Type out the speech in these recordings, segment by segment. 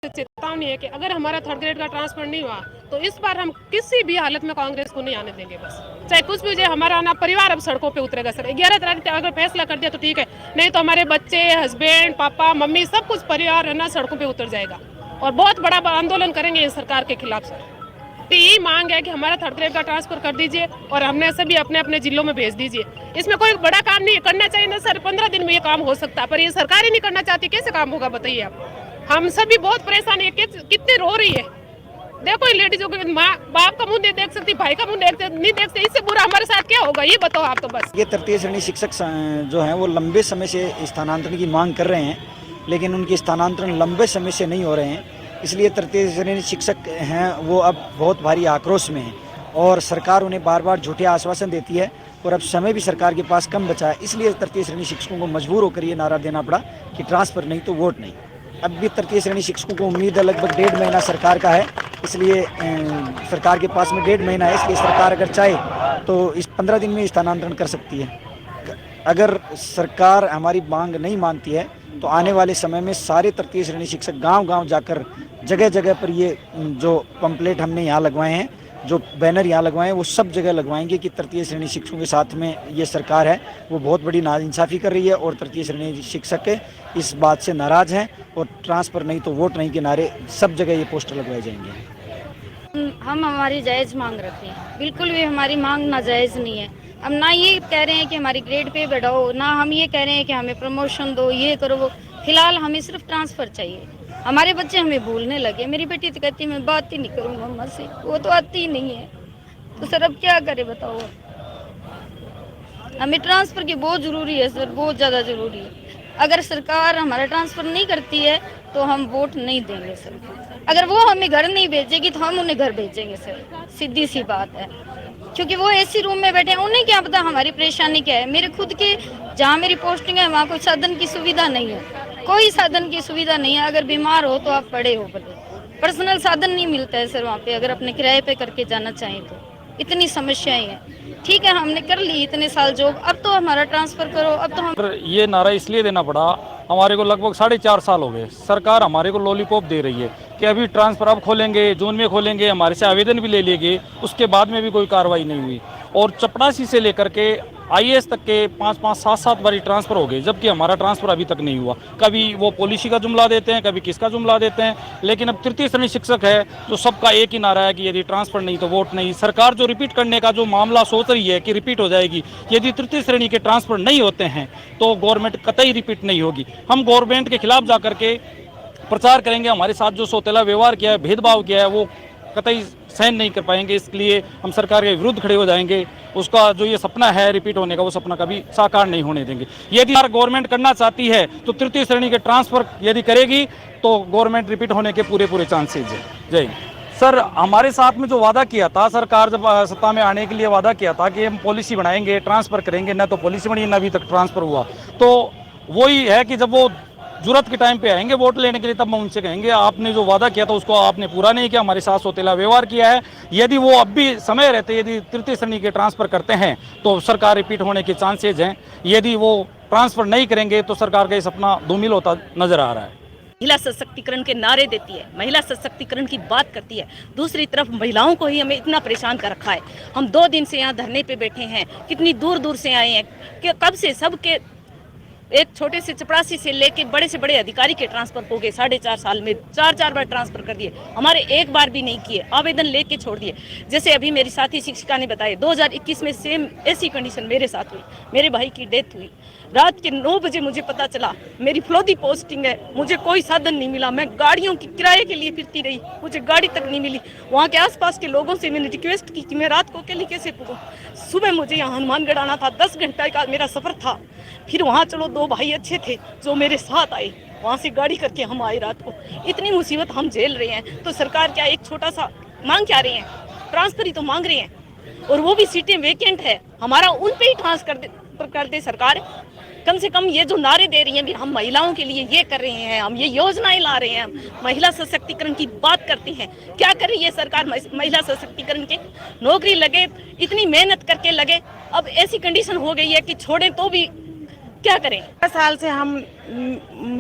चेतावनी है कि अगर हमारा थर्ड ग्रेड का ट्रांसफर नहीं हुआ तो इस बार हम किसी भी हालत में कांग्रेस को नहीं आने देंगे। बस चाहे कुछ भी हो जाए, हमारा आना परिवार अब सड़कों पे उतरेगा। सर 11 तारीख तक अगर फैसला कर दिया तो ठीक है, नहीं तो हमारे बच्चे, हस्बैंड, पापा, मम्मी, सब कुछ परिवार है ना सड़कों पे उतर जाएगा और बहुत बड़ा आंदोलन करेंगे इस सरकार के खिलाफ। सर तो यही मांग है कि हमारा थर्ड ग्रेड का ट्रांसफर कर दीजिए और हमने सभी अपने अपने जिलों में भेज दीजिए। इसमें कोई बड़ा काम नहीं करना चाहिए ना सर, 15 दिन में ये काम हो सकता है, पर ये सरकार ही नहीं करना चाहती, कैसे काम होगा बताइए आप। हम सभी बहुत परेशान है, कितने रो रही है। देखो ये लेडीजों के माँ बाप का मुंह नहीं देख सकती, भाई का मुंह नहीं देख सकती, इससे बुरा हमारे साथ क्या होगा ये बताओ आप। तो बस ये तृतीय श्रेणी शिक्षक जो हैं वो लंबे समय से स्थानांतरण की मांग कर रहे हैं, लेकिन उनकी स्थानांतरण लंबे समय से नहीं हो रहे हैं। इसलिए तृतीय श्रेणी शिक्षक हैं वो अब बहुत भारी आक्रोश में हैं और सरकार उन्हें बार बार झूठे आश्वासन देती है और अब समय भी सरकार के पास कम बचा है। इसलिए तृतीय श्रेणी शिक्षकों को मजबूर होकर ये नारा देना पड़ा कि ट्रांसफर नहीं तो वोट नहीं। अब भी तृतीय श्रेणी शिक्षकों को उम्मीद है, लगभग 1.5 महीना सरकार का है, इसलिए सरकार के पास में 1.5 महीना है, इसलिए सरकार अगर चाहे तो इस 15 दिन में स्थानांतरण कर सकती है। अगर सरकार हमारी मांग नहीं मानती है तो आने वाले समय में सारे तृतीय श्रेणी शिक्षक गांव-गांव जाकर जगह जगह पर ये जो पंपलेट हमने यहाँ लगवाए हैं, जो बैनर यहाँ लगवाए हैं, वो सब जगह लगवाएंगे कि तृतीय श्रेणी शिक्षकों के साथ में ये सरकार है वो बहुत बड़ी नाइंसाफ़ी कर रही है और तृतीय श्रेणी शिक्षक इस बात से नाराज़ हैं और ट्रांसफ़र नहीं तो वोट नहीं के नारे सब जगह ये पोस्टर लगवाए जाएंगे। हम हमारी जायज़ मांग रखते हैं, बिल्कुल भी हमारी मांग नाजायज़ नहीं है। हम ना ये कह रहे हैं कि हमारी ग्रेड पे बढ़ाओ, ना हम ये कह रहे हैं कि हमें प्रमोशन दो, ये करो वो। फिलहाल हमें सिर्फ ट्रांसफ़र चाहिए। हमारे बच्चे हमें भूलने लगे। मेरी बेटी तो कहती है मैं बात ही नहीं करूँ मम्मा से, वो तो आती ही नहीं है। तो सर अब क्या करें बताओ। हमें ट्रांसफ़र की बहुत ज़रूरी है सर, बहुत ज़्यादा ज़रूरी है। अगर सरकार हमारा ट्रांसफ़र नहीं करती है तो हम वोट नहीं देंगे सर। अगर वो हमें घर नहीं भेजेगी तो हम उन्हें घर भेजेंगे सर, सीधी सी बात है। क्योंकि वो एसी रूम में बैठे हैं, उन्हें क्या पता हमारी परेशानी क्या है। मेरे खुद के जहाँ मेरी पोस्टिंग है वहाँ कोई साधन की सुविधा नहीं है, कोई साधन की सुविधा नहीं है। अगर बीमार हो तो आप पड़े हो, भले पर्सनल साधन नहीं मिलता है सर वहाँ पे। अगर अपने किराए पे करके जाना चाहें तो इतनी समस्याएं हैं। ठीक है हमने कर ली इतने साल जॉब, अब तो हमारा ट्रांसफ़र करो। अब तो हम ये नारा इसलिए देना पड़ा, हमारे को लगभग 4.5 साल हो गए सरकार हमारे को लॉलीपॉप दे रही है कि अभी ट्रांसफ़र अब खोलेंगे, जून में खोलेंगे, हमारे से आवेदन भी ले लिए गए, उसके बाद में भी कोई कार्रवाई नहीं हुई। और चपरासी से लेकर के IAS तक के 5-5, 7-7 बारी ट्रांसफ़र हो गए, जबकि हमारा ट्रांसफ़र अभी तक नहीं हुआ। कभी वो पॉलिसी का जुमला देते हैं, कभी किसका जुमला देते हैं, लेकिन अब तृतीय श्रेणी शिक्षक है तो सबका एक ही नारा है कि यदि ट्रांसफ़र नहीं तो वोट नहीं। सरकार जो रिपीट करने का जो मामला सोच रही है कि रिपीट हो जाएगी, यदि तृतीय श्रेणी के ट्रांसफ़र नहीं होते हैं तो गवर्नमेंट कतई रिपीट नहीं होगी। हम गवर्नमेंट के खिलाफ जा करके प्रचार करेंगे। हमारे साथ जो सौतेला व्यवहार किया है, भेदभाव किया है, वो कतई सहन नहीं कर पाएंगे। इसलिए हम सरकार के विरुद्ध खड़े हो जाएंगे। उसका जो ये सपना है रिपीट होने का, वो सपना कभी साकार नहीं होने देंगे। यदि गवर्नमेंट करना चाहती है तो तृतीय श्रेणी के ट्रांसफ़र यदि करेगी तो गवर्नमेंट रिपीट होने के पूरे चांसेज है। जय सर, हमारे साथ में जो वादा किया था सरकार, जब सत्ता में आने के लिए वादा किया था कि हम पॉलिसी बनाएंगे, ट्रांसफ़र करेंगे, न तो पॉलिसी बनी न अभी तक ट्रांसफ़र हुआ। तो वही है कि जब वो जरूरत के टाइम पे आएंगे वोट लेने के लिए, तब हम उनसे कहेंगे आपने जो वादा किया था उसको आपने पूरा नहीं किया, हमारे साथ सौतेला व्यवहार किया है। यदि वो अब भी समय रहते यदि तृतीय श्रेणी के ट्रांसफ़र करते हैं तो सरकार रिपीट होने के चांसेज हैं। यदि वो ट्रांसफ़र नहीं करेंगे तो सरकार का ये सपना धूमिल होता नजर आ रहा है। महिला सशक्तिकरण के नारे देती है, महिला सशक्तिकरण की बात करती है, दूसरी तरफ महिलाओं को ही हमें इतना परेशान कर रखा है। हम 2 दिन से यहाँ धरने पे बैठे हैं, कितनी दूर दूर से आए हैं कि कब से सबके एक छोटे से चपरासी से लेके बड़े से बड़े अधिकारी के ट्रांसफर हो गए। 4.5 साल में 4 बार ट्रांसफर कर दिए, हमारे एक बार भी नहीं किए, आवेदन लेके छोड़ दिए। जैसे अभी मेरी साथी शिक्षिका ने बताया 2021 में सेम ऐसी कंडीशन मेरे साथ हुई, मेरे भाई की डेथ हुई। रात के 9 बजे मुझे पता चला, मेरी फ्लोदी पोस्टिंग है, मुझे कोई साधन नहीं मिला, मैं गाड़ियों की किराए के लिए फिरती रही, मुझे गाड़ी तक नहीं मिली। वहाँ के आसपास के लोगों से मैंने रिक्वेस्ट की कि मैं रात को अकेली कैसे पहुँचूँ। सुबह मुझे यहाँ हनुमानगढ़ आना था, 10 घंटे का मेरा सफ़र था। फिर वहाँ चलो 2 भाई अच्छे थे जो मेरे साथ आए, वहाँ से गाड़ी करके हम आए रात को। इतनी मुसीबत हम झेल रहे हैं तो सरकार क्या एक छोटा सा मांग क्या रहे हैं, ट्रांसफर ही तो मांग रहे हैं, और वो भी सीटें वेकेंट है। हमारा उन पे ही ट्रांसफर कर दे सरकार। कम से कम ये जो नारे दे रही हैं भी हम महिलाओं के लिए ये कर रहे हैं, हम ये योजनाएं ला रहे हैं, महिला सशक्तिकरण की बात करते हैं, क्या कर रही है सरकार महिला सशक्तिकरण के? नौकरी लगे, इतनी मेहनत करके लगे, अब ऐसी कंडीशन हो गई है कि छोड़ें तो भी क्या करें? 11 साल से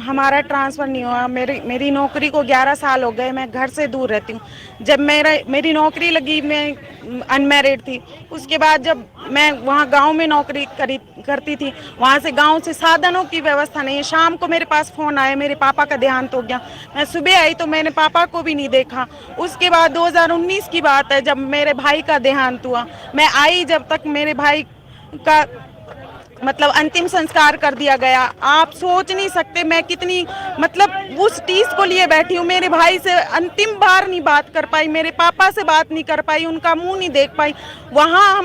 हमारा ट्रांसफ़र नहीं हुआ। मेरी नौकरी को 11 साल हो गए। मैं घर से दूर रहती हूँ। जब मेरी नौकरी लगी, मैं अनमैरिड थी। उसके बाद जब मैं वहाँ गांव में नौकरी करती थी, वहाँ से गांव से साधनों की व्यवस्था नहीं है। शाम को मेरे पास फ़ोन आया, मेरे पापा का देहांत हो गया। मैं सुबह आई तो मैंने पापा को भी नहीं देखा। उसके बाद 2019 की बात है, जब मेरे भाई का देहांत हुआ। मैं आई जब तक मेरे भाई का मतलब अंतिम संस्कार कर दिया गया। आप सोच नहीं सकते मैं कितनी मतलब उस टीस को लिए बैठी हूँ। मेरे भाई से अंतिम बार नहीं बात कर पाई, मेरे पापा से बात नहीं कर पाई, उनका मुंह नहीं देख पाई। वहाँ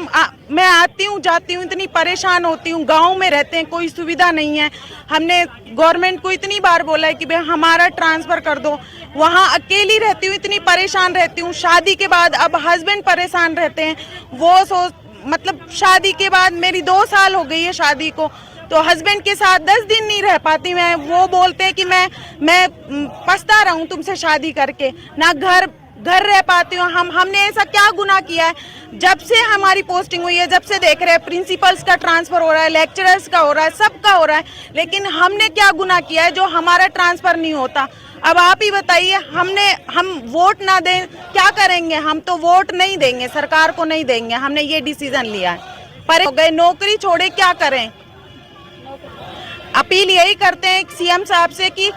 मैं आती हूँ जाती हूँ, इतनी परेशान होती हूँ। गांव में रहते हैं, कोई सुविधा नहीं है। हमने गवर्नमेंट को इतनी बार बोला है कि भाई हमारा ट्रांसफ़र कर दो। वहाँ अकेली रहती हूँ, इतनी परेशान रहती हूँ। शादी के बाद अब हस्बैंड परेशान रहते हैं। वो मतलब शादी के बाद मेरी 2 साल हो गई है शादी को, तो हस्बैंड के साथ 10 दिन नहीं रह पाती मैं। वो बोलते हैं कि मैं पछता रहा हूँ तुमसे शादी करके, ना घर रह पाती हूँ। हमने ऐसा क्या गुनाह किया है? जब से हमारी पोस्टिंग हुई है, जब से देख रहे हैं प्रिंसिपल्स का ट्रांसफ़र हो रहा है, लेक्चरर्स का हो रहा है, सबका हो रहा है, लेकिन हमने क्या गुनाह किया है जो हमारा ट्रांसफ़र नहीं होता? अब आप ही बताइए, हम वोट ना दें क्या करेंगे? हम तो वोट नहीं देंगे, सरकार को नहीं देंगे। हमने ये डिसीजन लिया है। पर हो गए, नौकरी छोड़े क्या करें? अपील यही करते हैं सीएम साहब से कि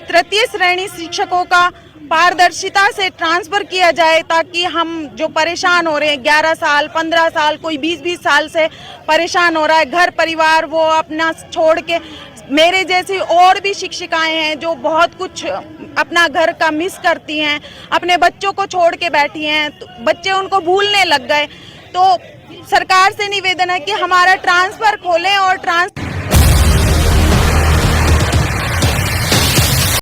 तृतीय श्रेणी शिक्षकों का पारदर्शिता से ट्रांसफ़र किया जाए, ताकि हम जो परेशान हो रहे हैं 11 साल 15 साल, कोई 20-20 साल से परेशान हो रहा है, घर परिवार वो अपना छोड़ के। मेरे जैसी और भी शिक्षिकाएं हैं जो बहुत कुछ अपना घर का मिस करती हैं, अपने बच्चों को छोड़ के बैठी हैं, तो बच्चे उनको भूलने लग गए। तो सरकार से निवेदन है कि हमारा ट्रांसफ़र खोलें और